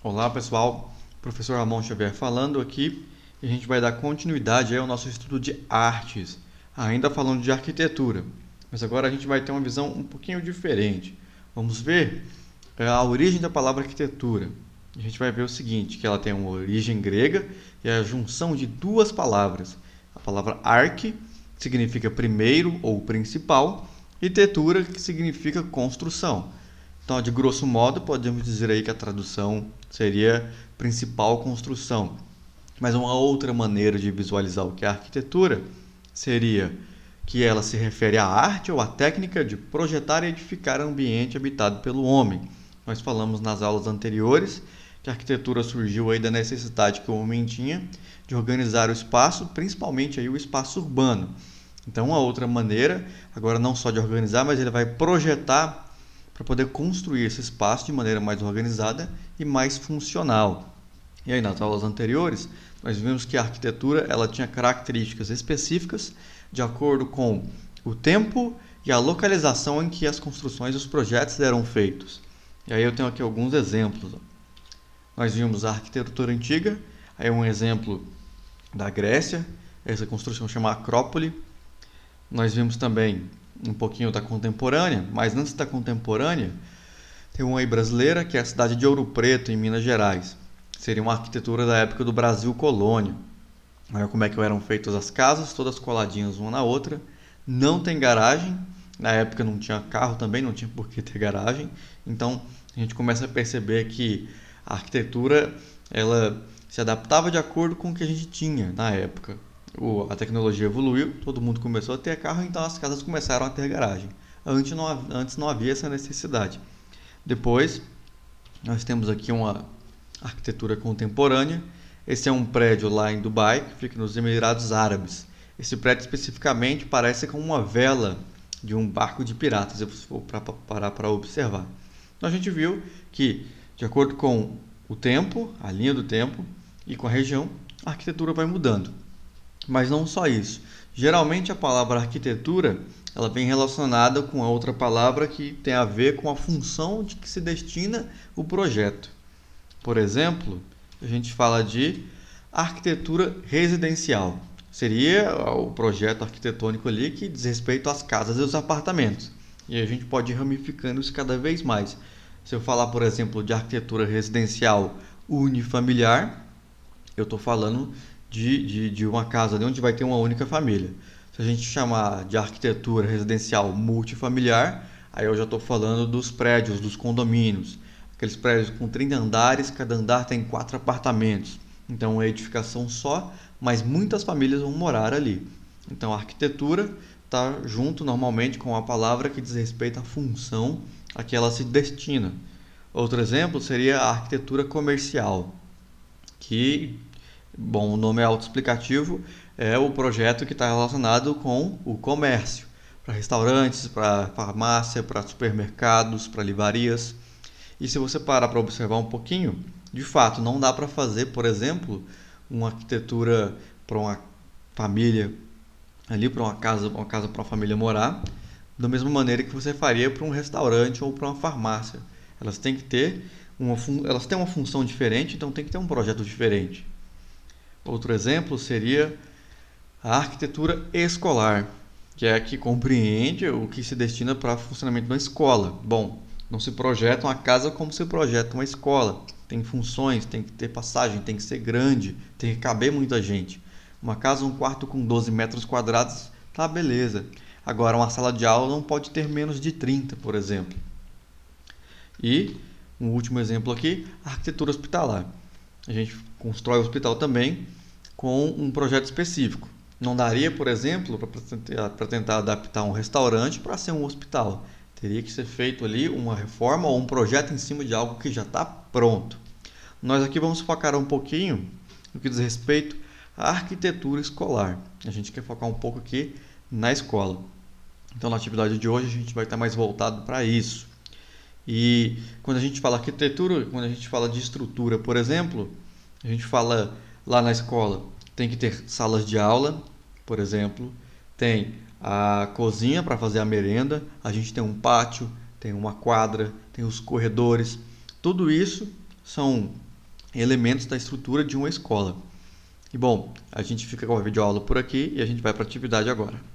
Olá pessoal, professor Ramon Xavier falando aqui e a gente vai dar continuidade ao nosso estudo de artes, ainda falando de arquitetura, mas agora a gente vai ter uma visão um pouquinho diferente. Vamos ver a origem da palavra arquitetura. A gente vai ver o seguinte, que ela tem uma origem grega e é a junção de duas palavras. A palavra arque, que significa primeiro ou principal, e tetura, que significa construção. Então, de grosso modo, podemos dizer aí que a tradução seria principal construção. Mas uma outra maneira de visualizar o que é a arquitetura seria que ela se refere à arte ou à técnica de projetar e edificar ambiente habitado pelo homem. Nós falamos nas aulas anteriores que a arquitetura surgiu aí da necessidade que o homem tinha de organizar o espaço, principalmente aí o espaço urbano. Então, uma outra maneira, agora não só de organizar, mas ele vai projetar para poder construir esse espaço de maneira mais organizada e mais funcional. E aí, nas aulas anteriores, nós vimos que a arquitetura ela tinha características específicas de acordo com o tempo e a localização em que as construções e os projetos eram feitos. E aí eu tenho aqui alguns exemplos. Nós vimos a arquitetura antiga, aí um exemplo da Grécia, essa construção chama Acrópole. Nós vimos também um pouquinho da contemporânea, mas antes da contemporânea, tem uma aí brasileira, que é a cidade de Ouro Preto, em Minas Gerais. Seria uma arquitetura da época do Brasil colônia. Olha como é que eram feitas as casas, todas coladinhas uma na outra. Não tem garagem, na época não tinha carro também, não tinha por que ter garagem. Então a gente começa a perceber que a arquitetura ela se adaptava de acordo com o que a gente tinha na época. A tecnologia evoluiu, todo mundo começou a ter carro, então as casas começaram a ter garagem. Antes não havia essa necessidade. Depois, nós temos aqui uma arquitetura contemporânea. Esse é um prédio lá em Dubai, que fica nos Emirados Árabes. Esse prédio especificamente parece com uma vela de um barco de piratas, se você for parar para observar. Então a gente viu que, de acordo com o tempo, a linha do tempo, e com a região, a arquitetura vai mudando. Mas não só isso. Geralmente a palavra arquitetura ela vem relacionada com a outra palavra que tem a ver com a função de que se destina o projeto. Por exemplo, a gente fala de arquitetura residencial. Seria o projeto arquitetônico ali que diz respeito às casas e os apartamentos. E a gente pode ir ramificando isso cada vez mais. Se eu falar, por exemplo, de arquitetura residencial unifamiliar, eu estou falando de uma casa onde vai ter uma única família. Se a gente chamar de arquitetura residencial multifamiliar, aí eu já estou falando dos prédios, dos condomínios. Aqueles prédios com 30 andares, cada andar tem 4 apartamentos. Então é edificação só, mas muitas famílias vão morar ali. Então a arquitetura está junto normalmente com a palavra que diz respeito à função a que ela se destina. Outro exemplo seria a arquitetura comercial, que bom, o nome é autoexplicativo, é o projeto que está relacionado com o comércio, para restaurantes, para farmácia, para supermercados, para livrarias. E se você parar para observar um pouquinho, de fato, não dá para fazer, por exemplo, uma arquitetura para uma família, ali para uma casa para uma família morar, da mesma maneira que você faria para um restaurante ou para uma farmácia. Elas têm que ter elas têm uma função diferente, então tem que ter um projeto diferente. Outro exemplo seria a arquitetura escolar, que é a que compreende o que se destina para o funcionamento da escola. Bom, não se projeta uma casa como se projeta uma escola. Tem funções, tem que ter passagem, tem que ser grande, tem que caber muita gente. Uma casa, um quarto com 12 metros quadrados, tá beleza. Agora, uma sala de aula não pode ter menos de 30, por exemplo. E um último exemplo aqui, a arquitetura hospitalar. A gente constrói o hospital também com um projeto específico. Não daria, por exemplo, para tentar adaptar um restaurante para ser um hospital. Teria que ser feito ali uma reforma ou um projeto em cima de algo que já está pronto. Nós aqui vamos focar um pouquinho no que diz respeito à arquitetura escolar. A gente quer focar um pouco aqui na escola. Então, na atividade de hoje, a gente vai estar mais voltado para isso. E quando a gente fala arquitetura, quando a gente fala de estrutura, por exemplo, a gente fala lá na escola, tem que ter salas de aula, por exemplo, tem a cozinha para fazer a merenda, a gente tem um pátio, tem uma quadra, tem os corredores. Tudo isso são elementos da estrutura de uma escola. E bom, a gente fica com a videoaula por aqui e a gente vai para a atividade agora.